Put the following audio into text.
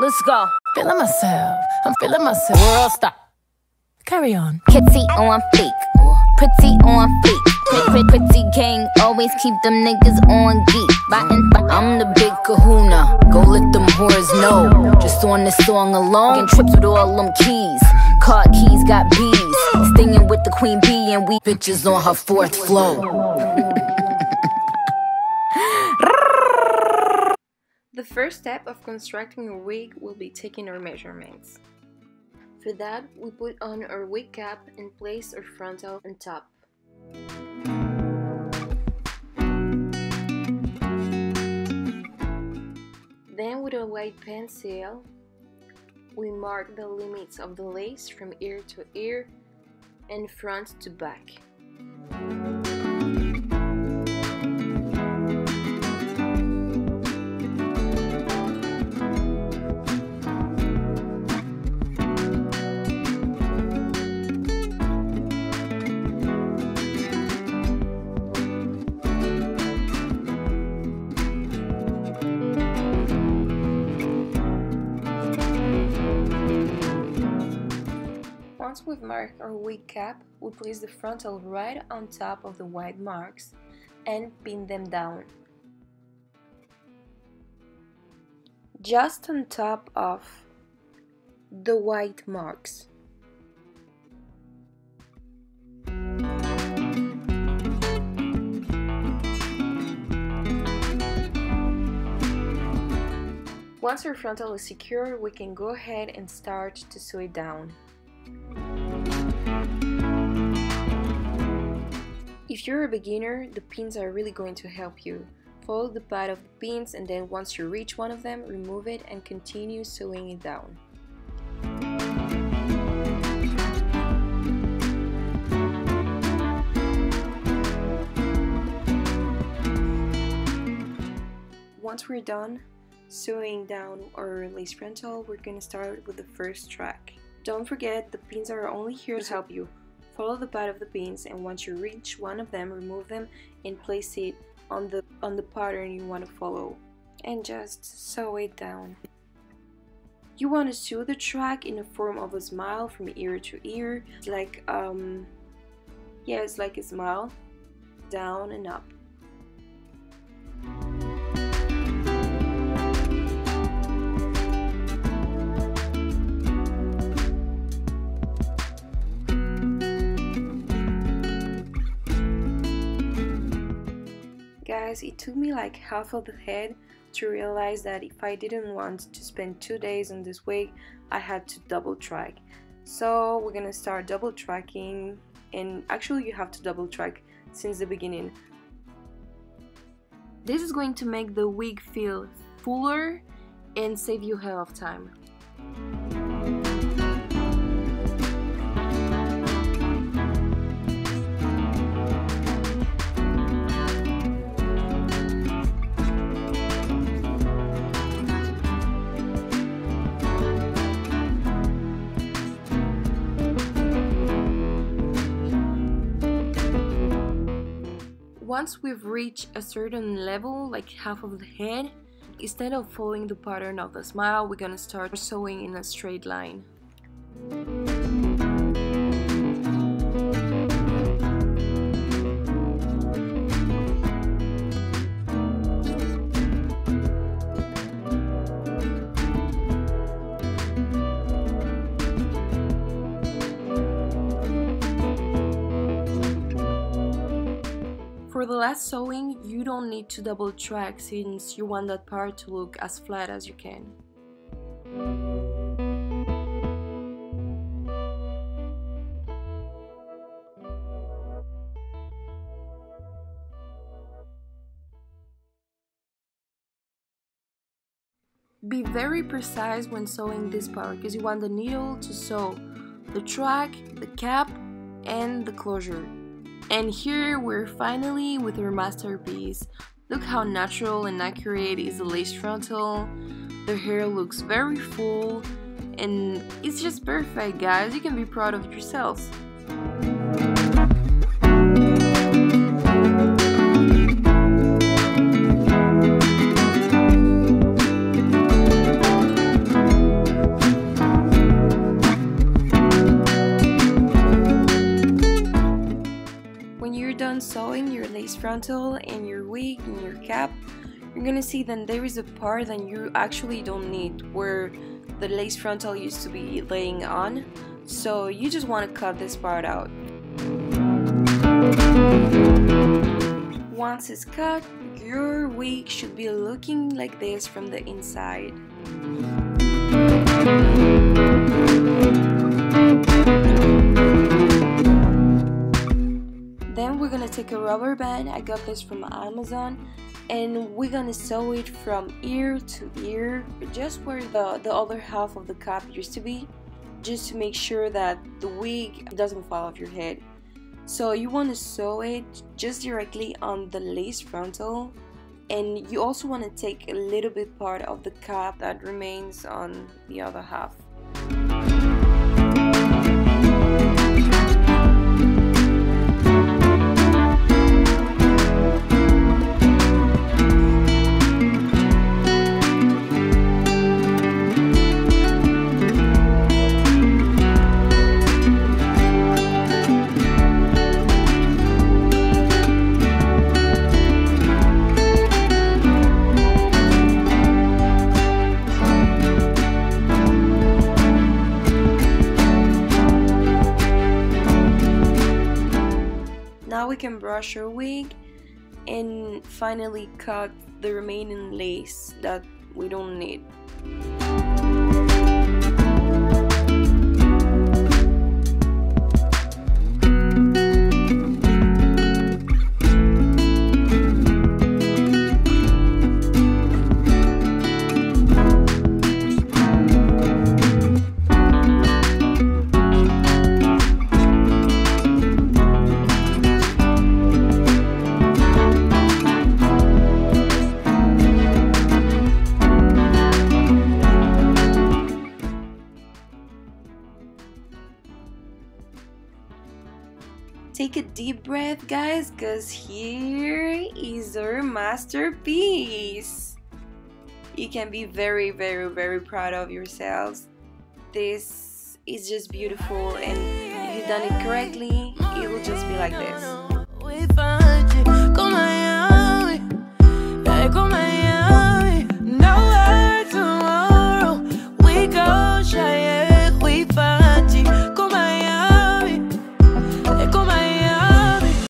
Let's go. Feeling myself. I'm feeling myself. World, stop. Carry on. Kitty on fleek, pretty on fleek. Pretty gang, always keep them niggas on geek. I'm the big kahuna, go let them whores know. Just on this song alone, getting trips with all them keys. Car keys got bees, stinging with the queen bee, and we bitches on her fourth floor. The first step of constructing a wig will be taking our measurements. For that, we put on our wig cap and place our frontal on top. Then with a white pencil, we mark the limits of the lace from ear to ear and front to back. Once we've marked our wig cap, we place the frontal right on top of the white marks and pin them down. Just on top of the white marks. Once our frontal is secure, we can go ahead and start to sew it down. If you're a beginner, the pins are really going to help you. Follow the path of the pins, and then once you reach one of them, remove it and continue sewing it down. Once we're done sewing down our lace frontal, we're going to start with the first track. Don't forget, the pins are only here to help you. Follow the path of the pins, and once you reach one of them, remove them and place it on the pattern you want to follow, and just sew it down. You want to sew the track in the form of a smile from ear to ear. It's like it's like a smile, down and up. Guys, it took me like half of the head to realize that if I didn't want to spend 2 days on this wig, I had to double track. So we're gonna start double tracking, and actually you have to double track since the beginning. This is going to make the wig feel fuller and save you hell of time. Once we've reached a certain level, like half of the head, instead of following the pattern of the smile, we're gonna start sewing in a straight line. For the last sewing, you don't need to double track since you want that part to look as flat as you can. Be very precise when sewing this part because you want the needle to sew the track, the cap, and the closure. And here we're finally with our masterpiece. Look how natural and accurate is the lace frontal. The hair looks very full and it's just perfect, guys. You can be proud of yourselves. frontal and your wig and your cap, you're gonna see that there is a part that you actually don't need, where the lace frontal used to be laying on. So you just want to cut this part out. Once it's cut, your wig should be looking like this from the inside. Then we're gonna take a rubber band, I got this from Amazon, and we're gonna sew it from ear to ear, just where the other half of the cap used to be, just to make sure that the wig doesn't fall off your head. So you want to sew it just directly on the lace frontal, and you also want to take a little bit part of the cap that remains on the other half. Now we can brush our wig and finally cut the remaining lace that we don't need. Take a deep breath, guys, because here is our masterpiece. You can be very, very, very proud of yourselves. This is just beautiful, and if you've done it correctly, it will just be like this.